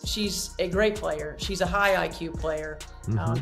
She's a great player. She's a high IQ player.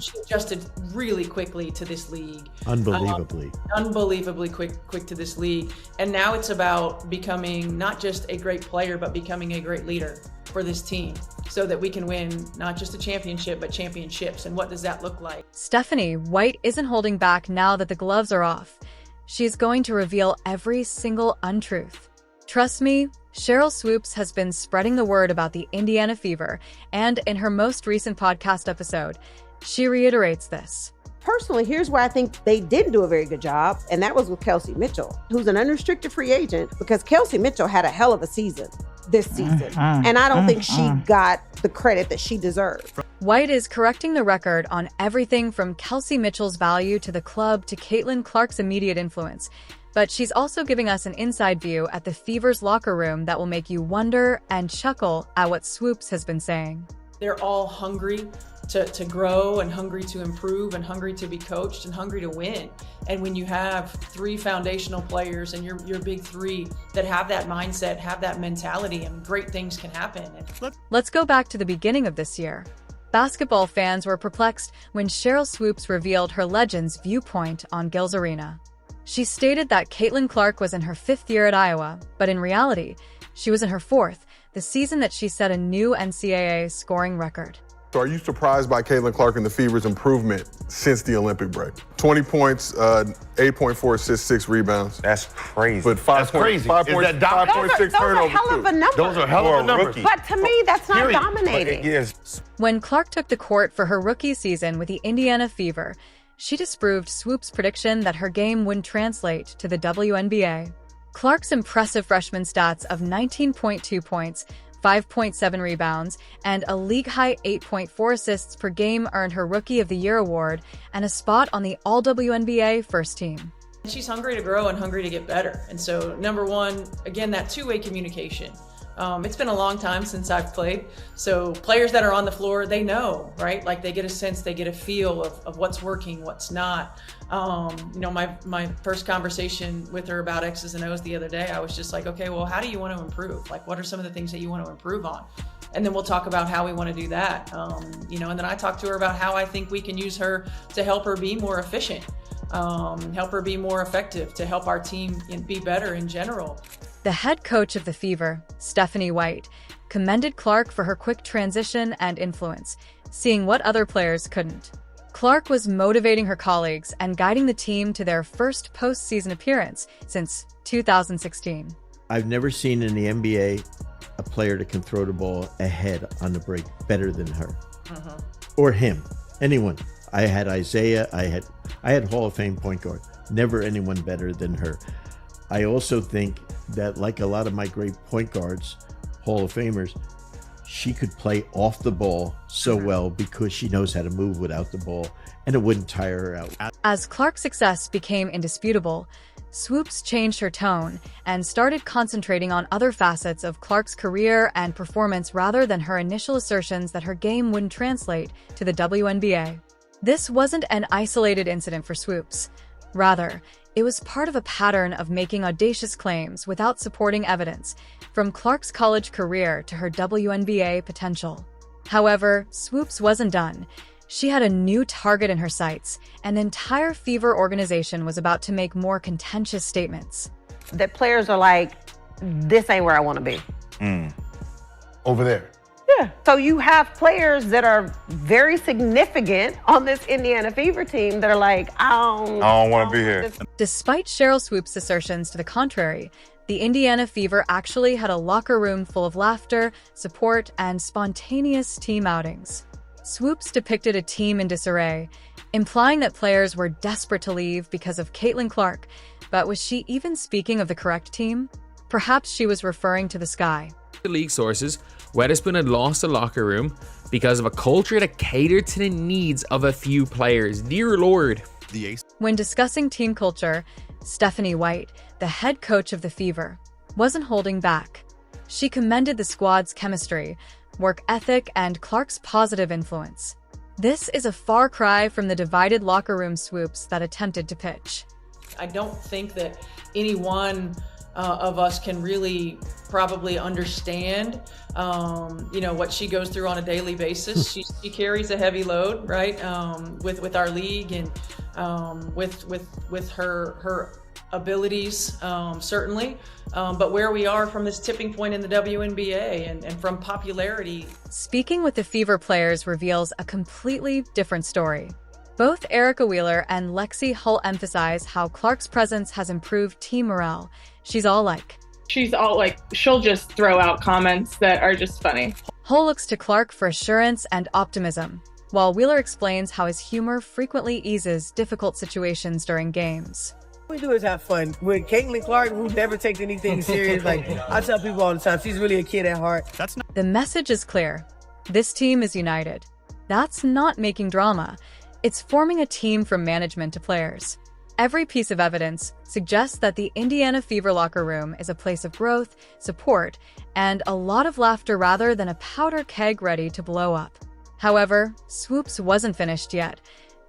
She adjusted really quickly to this league. Unbelievably quick to this league. And now it's about becoming not just a great player, but becoming a great leader for this team so that we can win not just a championship, but championships. And what does that look like? Stephanie White isn't holding back now that the gloves are off. She's going to reveal every single untruth. Trust me, Sheryl Swoopes has been spreading the word about the Indiana Fever, and in her most recent podcast episode, she reiterates this. Personally, here's where I think they didn't do a very good job, and that was with Kelsey Mitchell, who's an unrestricted free agent, because Kelsey Mitchell had a hell of a season this season, and I don't think she got the credit that she deserved. White is correcting the record on everything from Kelsey Mitchell's value to the club to Caitlin Clark's immediate influence. But she's also giving us an inside view at the Fever's locker room that will make you wonder and chuckle at what Swoopes has been saying. They're all hungry to grow and hungry to improve and hungry to be coached and hungry to win. And when you have three foundational players and your big three that have that mindset, have that mentality, and great things can happen. Let's go back to the beginning of this year. Basketball fans were perplexed when Sheryl Swoopes revealed her Legends viewpoint on Gil's Arena. She stated that Caitlin Clark was in her 5th year at Iowa, but in reality, she was in her 4th, the season that she set a new NCAA scoring record. So are you surprised by Caitlin Clark and the Fever's improvement since the Olympic break? 20 points, 8.4 assists, 6 rebounds. That's crazy. But 5.6 turnovers. Those are hell of a number. Those are hell of a numbers. But to me, that's not dominating. Yes. When Clark took the court for her rookie season with the Indiana Fever, she disproved Swoopes' prediction that her game wouldn't translate to the WNBA. Clark's impressive freshman stats of 19.2 points, 5.7 rebounds, and a league-high 8.4 assists per game earned her Rookie of the Year award and a spot on the All-WNBA first team. She's hungry to grow and hungry to get better. And so, number one, again, that two-way communication. It's been a long time since I've played, so players that are on the floor, they know, right? Like they get a sense, they get a feel of what's working, what's not. My first conversation with her about X's and O's the other day, I was just like, okay, well, how do you want to improve? Like, what are some of the things that you want to improve on? And then we'll talk about how we want to do that. And then I talked to her about how I think we can use her to help her be more efficient, help her be more effective, to help our team be better in general. The head coach of the Fever, Stephanie White, commended Clark for her quick transition and influence, seeing what other players couldn't. Clark was motivating her colleagues and guiding the team to their first postseason appearance since 2016. I've never seen in the NBA a player that can throw the ball ahead on the break better than her. Or him, anyone. I had Isaiah, I had Hall of Fame point guard. Never anyone better than her. I also think that, like a lot of my great point guards, Hall of Famers, she could play off the ball so well because she knows how to move without the ball, and it wouldn't tire her out. As Clark's success became indisputable, Swoopes changed her tone and started concentrating on other facets of Clark's career and performance rather than her initial assertions that her game wouldn't translate to the WNBA. This wasn't an isolated incident for Swoopes. Rather, it was part of a pattern of making audacious claims without supporting evidence, from Clark's college career to her WNBA potential. However, Swoopes wasn't done. She had a new target in her sights, and the entire Fever organization was about to make more contentious statements. That players are like, this ain't where I want to be. Over there. Yeah. So you have players that are very significant on this Indiana Fever team that are like, I don't want to be here. Despite Sheryl Swoopes' assertions to the contrary, the Indiana Fever actually had a locker room full of laughter, support, and spontaneous team outings. Swoopes depicted a team in disarray, implying that players were desperate to leave because of Caitlin Clark. But was she even speaking of the correct team? Perhaps she was referring to the Sky. The league sources, Weatherspoon had lost the locker room because of a culture that catered to the needs of a few players. Dear Lord. When discussing team culture, Stephanie White, the head coach of the Fever, wasn't holding back. She commended the squad's chemistry, work ethic, and Clark's positive influence. This is a far cry from the divided locker room Swoopes that attempted to pitch. I don't think that any one of us can really probably understand, what she goes through on a daily basis. She carries a heavy load, right, with our league and with her abilities, certainly, but where we are from this tipping point in the WNBA and from popularity. Speaking with the Fever players reveals a completely different story. Both Erica Wheeler and Lexi Hull emphasize how Clark's presence has improved team morale. She's all like, she'll just throw out comments that are just funny. Hull looks to Clark for assurance and optimism, while Wheeler explains how his humor frequently eases difficult situations during games. What we do is have fun. With Caitlin Clark, who never takes anything serious, like I tell people all the time, she's really a kid at heart. The message is clear. This team is united. That's not making drama. It's forming a team from management to players. Every piece of evidence suggests that the Indiana Fever locker room is a place of growth, support, and a lot of laughter rather than a powder keg ready to blow up. However, Swoopes wasn't finished yet.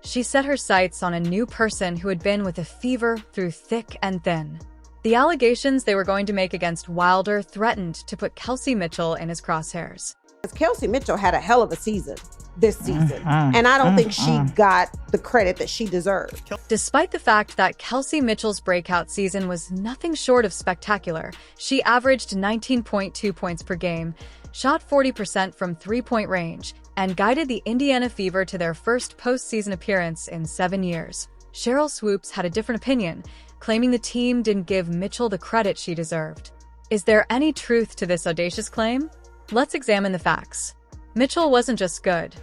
She set her sights on a new person who had been with the Fever through thick and thin. The allegations they were going to make against Wilder threatened to put Kelsey Mitchell in his crosshairs. Kelsey Mitchell had a hell of a season this season, and I don't think she got the credit that she deserved. Despite the fact that Kelsey Mitchell's breakout season was nothing short of spectacular, she averaged 19.2 points per game, shot 40% from three-point range, and guided the Indiana Fever to their first postseason appearance in 7 years. Sheryl Swoopes had a different opinion, claiming the team didn't give Mitchell the credit she deserved. Is there any truth to this audacious claim? Let's examine the facts. Mitchell wasn't just good.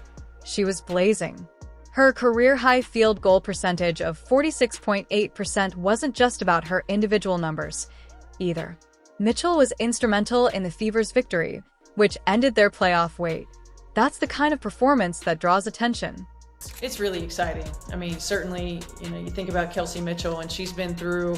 She was blazing. Her career-high field goal percentage of 46.8% wasn't just about her individual numbers, either. Mitchell was instrumental in the Fever's victory, which ended their playoff wait. That's the kind of performance that draws attention. It's really exciting. I mean, certainly, you think about Kelsey Mitchell, and she's been through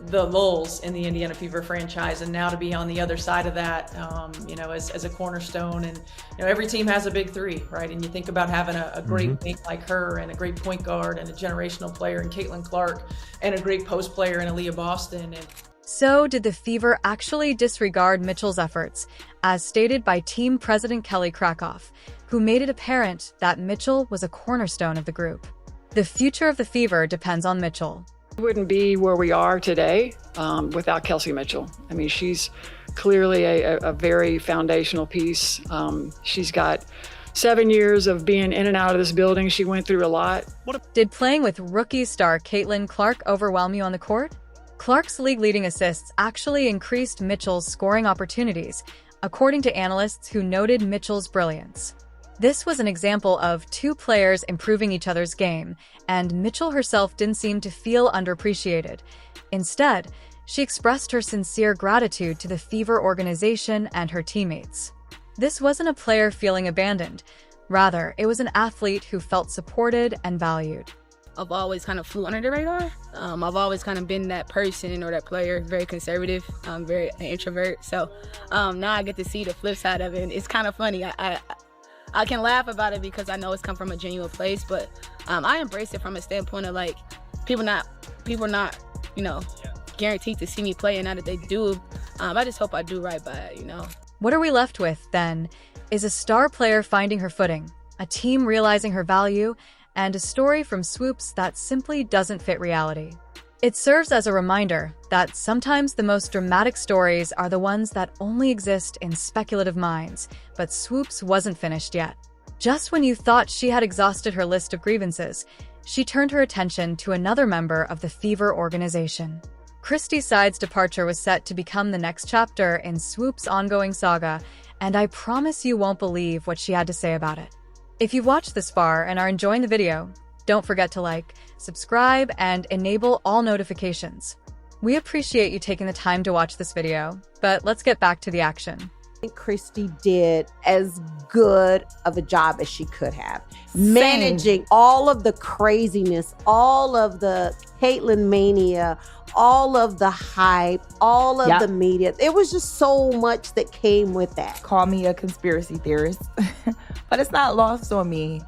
the lulls in the Indiana Fever franchise, and now to be on the other side of that, as a cornerstone. And every team has a big three, right? And you think about having a great wing like her, and a great point guard, and a generational player in Caitlin Clark, and a great post player in Aaliyah Boston. So, did the Fever actually disregard Mitchell's efforts, as stated by team president Kelly Krakoff, who made it apparent that Mitchell was a cornerstone of the group? The future of the Fever depends on Mitchell. We wouldn't be where we are today without Kelsey Mitchell. I mean, she's clearly a very foundational piece. She's got 7 years of being in and out of this building. She went through a lot. Did playing with rookie star Caitlin Clark overwhelm you on the court? Clark's league-leading assists actually increased Mitchell's scoring opportunities, according to analysts who noted Mitchell's brilliance. This was an example of two players improving each other's game, and Mitchell herself didn't seem to feel underappreciated. Instead, she expressed her sincere gratitude to the Fever organization and her teammates. This wasn't a player feeling abandoned. Rather, it was an athlete who felt supported and valued. I've always kind of flew under the radar. I've always kind of been that person or that player, very conservative, very an introvert. So now I get to see the flip side of it. And it's kind of funny. I can laugh about it because I know it's come from a genuine place, but I embrace it from a standpoint of like people not guaranteed to see me play, and now that they do, I just hope I do right by it, What are we left with, then, is a star player finding her footing, a team realizing her value, and a story from Swoopes that simply doesn't fit reality. It serves as a reminder that sometimes the most dramatic stories are the ones that only exist in speculative minds, but Swoopes wasn't finished yet. Just when you thought she had exhausted her list of grievances, she turned her attention to another member of the Fever organization. Christy Side's departure was set to become the next chapter in Swoopes' ongoing saga, and I promise you won't believe what she had to say about it. If you've watched this far and are enjoying the video, don't forget to like, subscribe, and enable all notifications. We appreciate you taking the time to watch this video, but let's get back to the action. I think Christy did as good of a job as she could have. Managing all of the craziness, all of the Caitlin mania, all of the hype, all of the media. It was just so much that came with that. Call me a conspiracy theorist, but it's not lost on me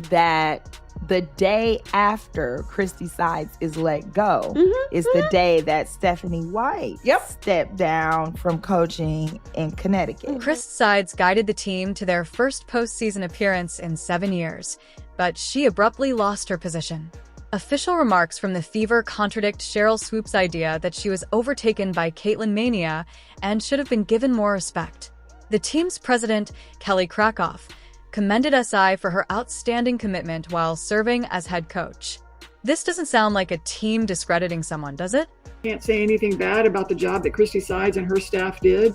that the day after Christy Sides is let go is the day that Stephanie White stepped down from coaching in Connecticut. Chris Sides guided the team to their first postseason appearance in 7 years, but she abruptly lost her position. Official remarks from the Fever contradict Sheryl Swoopes' idea that she was overtaken by Caitlin mania and should have been given more respect. The team's president, Kelly Krakoff, commended SI for her outstanding commitment while serving as head coach. This doesn't sound like a team discrediting someone, does it? Can't say anything bad about the job that Christy Sides and her staff did.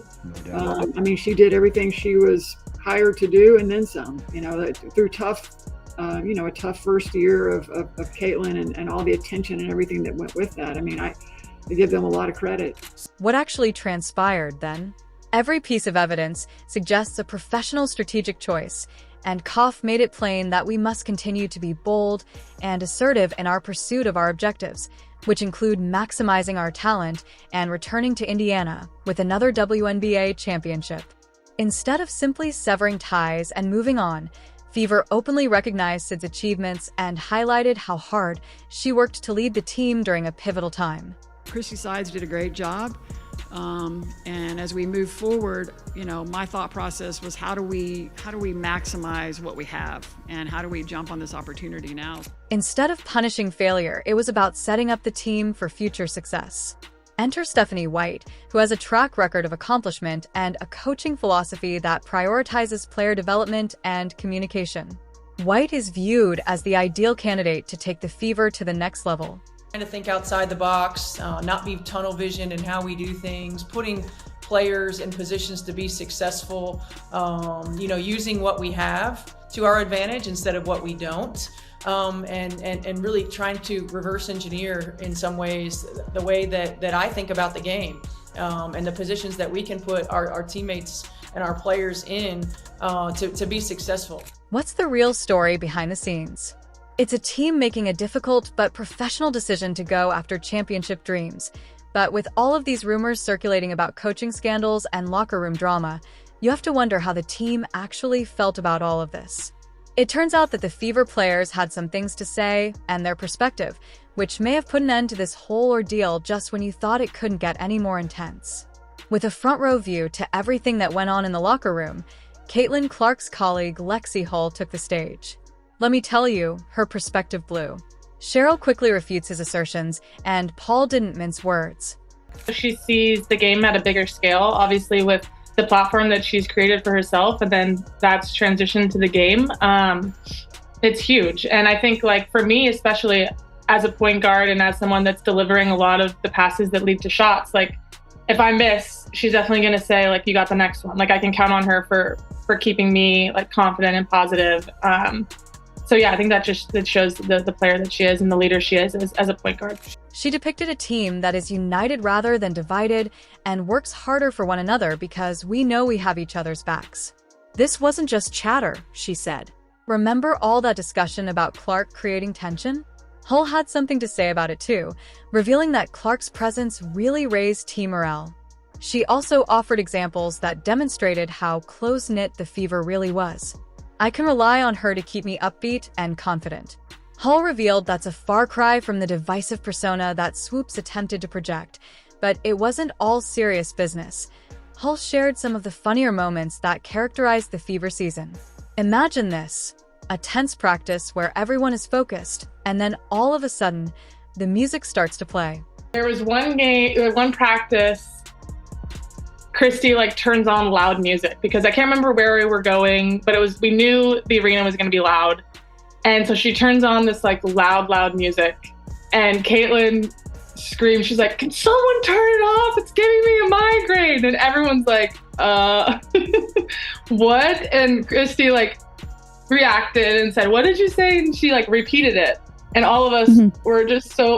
She did everything she was hired to do and then some, through a tough first year of Caitlin and all the attention and everything that went with that. I give them a lot of credit. What actually transpired then? Every piece of evidence suggests a professional strategic choice, and Koff made it plain that we must continue to be bold and assertive in our pursuit of our objectives, which include maximizing our talent and returning to Indiana with another WNBA championship. Instead of simply severing ties and moving on, Fever openly recognized Sid's achievements and highlighted how hard she worked to lead the team during a pivotal time. Christy Sides did a great job. And as we move forward, my thought process was how do we maximize what we have and how do we jump on this opportunity now? Instead of punishing failure, it was about setting up the team for future success. Enter Stephanie White, who has a track record of accomplishment and a coaching philosophy that prioritizes player development and communication. White is viewed as the ideal candidate to take the Fever to the next level. Trying to think outside the box, not be tunnel vision in how we do things, putting players in positions to be successful, using what we have to our advantage instead of what we don't, and really trying to reverse engineer in some ways the way that I think about the game, and the positions that we can put our teammates and our players in to be successful. What's the real story behind the scenes? It's a team making a difficult but professional decision to go after championship dreams. But with all of these rumors circulating about coaching scandals and locker room drama, you have to wonder how the team actually felt about all of this. It turns out that the Fever players had some things to say and their perspective, which may have put an end to this whole ordeal just when you thought it couldn't get any more intense. With a front row view to everything that went on in the locker room, Caitlin Clark's colleague Lexi Hull took the stage. Let me tell you, her perspective blew. Sheryl quickly refutes his assertions, and Paul didn't mince words. She sees the game at a bigger scale, obviously with the platform that she's created for herself, and then that's transitioned to the game. It's huge. And I think for me, especially as a point guard and as someone that's delivering a lot of the passes that lead to shots, if I miss, she's definitely going to say, you got the next one. I can count on her for keeping me confident and positive. So yeah, I think that shows the player that she is and the leader she is as a point guard. She depicted a team that is united rather than divided and works harder for one another because we know we have each other's backs. This wasn't just chatter, she said. Remember all that discussion about Clark creating tension? Hull had something to say about it too, revealing that Clark's presence really raised team morale. She also offered examples that demonstrated how close-knit the Fever really was. I can rely on her to keep me upbeat and confident. Hull revealed that's a far cry from the divisive persona that Swoopes attempted to project, but it wasn't all serious business. Hull shared some of the funnier moments that characterized the Fever season. Imagine this, a tense practice where everyone is focused, and then all of a sudden, the music starts to play. There was one practice, Christy turns on loud music because I can't remember where we were going, but we knew the arena was going to be loud. And so she turns on this loud music, and Caitlin screams, she's like, "Can someone turn it off? It's giving me a migraine." And everyone's like, what? And Christy reacted and said, "What did you say?" And she repeated it. And all of us were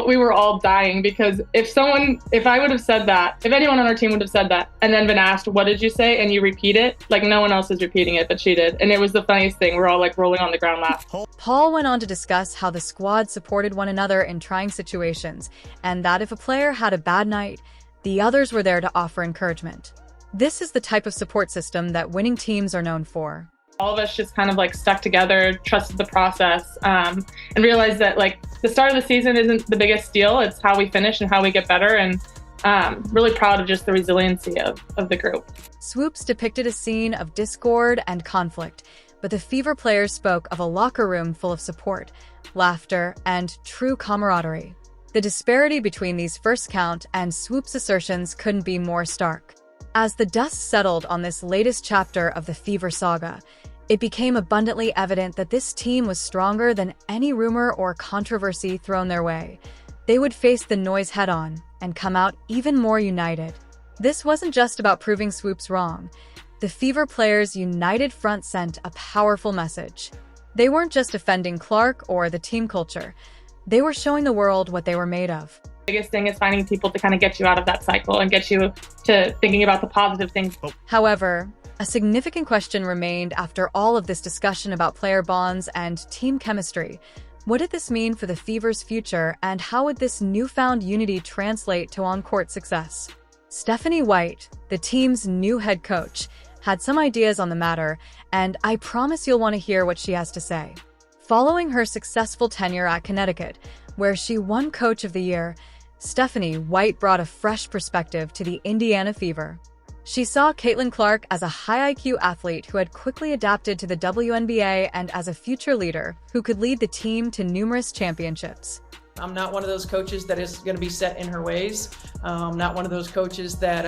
we were all dying because if I would have said that, if anyone on our team would have said that and then been asked, "What did you say?" and you repeat it, no one else is repeating it, but she did. And it was the funniest thing. We're all rolling on the ground laughing. Paul went on to discuss how the squad supported one another in trying situations and that if a player had a bad night, the others were there to offer encouragement. This is the type of support system that winning teams are known for. All of us just kind of like stuck together, trusted the process, and realized that like the start of the season isn't the biggest deal. It's how we finish and how we get better. And really proud of just the resiliency of the group. Swoopes depicted a scene of discord and conflict, but the Fever players spoke of a locker room full of support, laughter, and true camaraderie. The disparity between these first count and Swoopes' assertions couldn't be more stark. As the dust settled on this latest chapter of the Fever saga, it became abundantly evident that this team was stronger than any rumor or controversy thrown their way. They would face the noise head-on and come out even more united. This wasn't just about proving Swoopes wrong. The Fever players' united front sent a powerful message. They weren't just defending Clark or the team culture. They were showing the world what they were made of. The biggest thing is finding people to kind of get you out of that cycle and get you to thinking about the positive things. However, a significant question remained after all of this discussion about player bonds and team chemistry. What did this mean for the Fever's future, and how would this newfound unity translate to on-court success? Stephanie White, the team's new head coach, had some ideas on the matter, and I promise you'll want to hear what she has to say. Following her successful tenure at Connecticut, where she won Coach of the Year, Stephanie White brought a fresh perspective to the Indiana Fever. She saw Caitlin Clark as a high IQ athlete who had quickly adapted to the WNBA and as a future leader who could lead the team to numerous championships. I'm not one of those coaches that is going to be set in her ways. Not one of those coaches that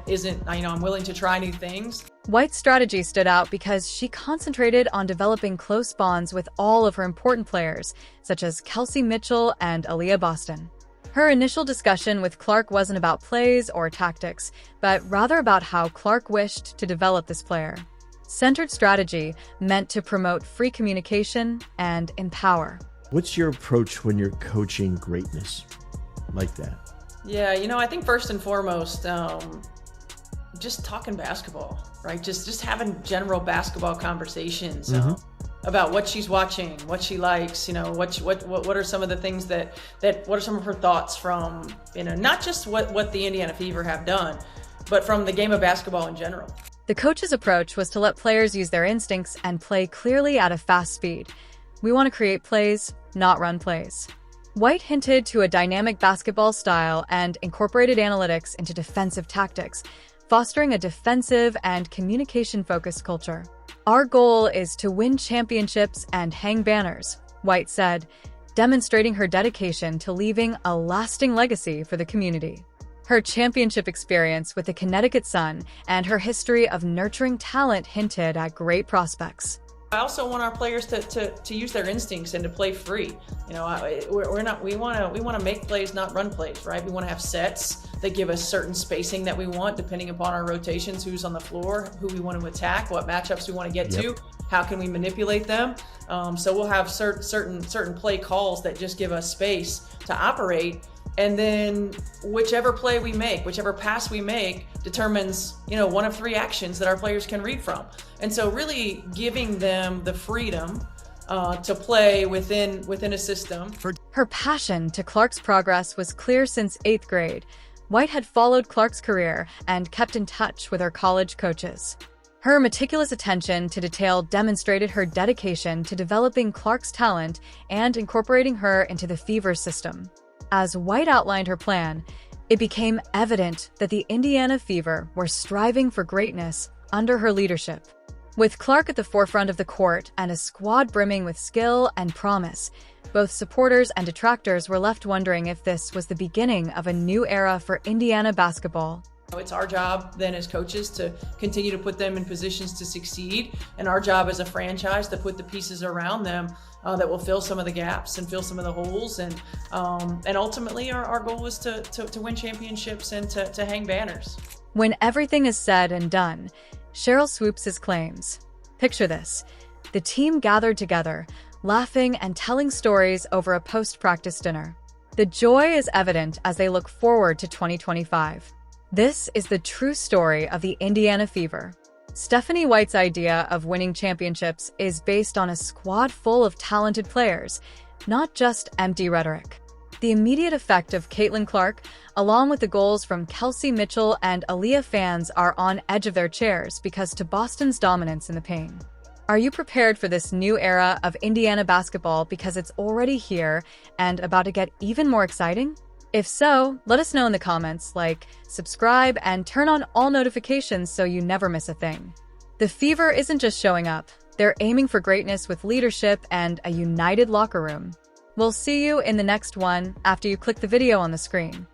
isn't, I'm willing to try new things. White's strategy stood out because she concentrated on developing close bonds with all of her important players, such as Kelsey Mitchell and Aaliyah Boston. Her initial discussion with Clark wasn't about plays or tactics, but rather about how Clark wished to develop this player. Centered strategy meant to promote free communication and empower. What's your approach when you're coaching greatness like that? Yeah, I think first and foremost, just talking basketball, right? Just having general basketball conversations about what she's watching, what she likes, what are some of the things what are some of her thoughts from, not just what the Indiana Fever have done, but from the game of basketball in general. The coach's approach was to let players use their instincts and play clearly at a fast speed. We want to create plays, not run plays. White hinted to a dynamic basketball style and incorporated analytics into defensive tactics, fostering a defensive and communication-focused culture. Our goal is to win championships and hang banners, White said, demonstrating her dedication to leaving a lasting legacy for the community. Her championship experience with the Connecticut Sun and her history of nurturing talent hinted at great prospects. I also want our players to use their instincts and to play free. We want to make plays, not run plays, right? We want to have sets that give us certain spacing that we want, depending upon our rotations, who's on the floor, who we want to attack, what matchups we want to get to, how can we manipulate them. So we'll have certain play calls that just give us space to operate. And then whichever play we make, whichever pass we make determines, one of three actions that our players can read from. And so really giving them the freedom to play within a system. Her passion to Clark's progress was clear since 8th grade. White had followed Clark's career and kept in touch with her college coaches. Her meticulous attention to detail demonstrated her dedication to developing Clark's talent and incorporating her into the Fever system. As White outlined her plan, it became evident that the Indiana Fever were striving for greatness under her leadership. With Clark at the forefront of the court and a squad brimming with skill and promise, both supporters and detractors were left wondering if this was the beginning of a new era for Indiana basketball. It's our job then as coaches to continue to put them in positions to succeed, and our job as a franchise to put the pieces around them that will fill some of the gaps and fill some of the holes. And ultimately our goal is to win championships and to hang banners. When everything is said and done, Sheryl Swoopes' claims. Picture this. The team gathered together, laughing and telling stories over a post-practice dinner. The joy is evident as they look forward to 2025. This is the true story of the Indiana Fever. Stephanie White's idea of winning championships is based on a squad full of talented players, not just empty rhetoric. The immediate effect of Caitlin Clark, along with the goals from Kelsey Mitchell and Aaliyah fans, are on edge of their chairs because to Boston's dominance in the paint. Are you prepared for this new era of Indiana basketball because it's already here and about to get even more exciting? If so, let us know in the comments, like, subscribe, and turn on all notifications so you never miss a thing. The Fever isn't just showing up, they're aiming for greatness with leadership and a united locker room. We'll see you in the next one after you click the video on the screen.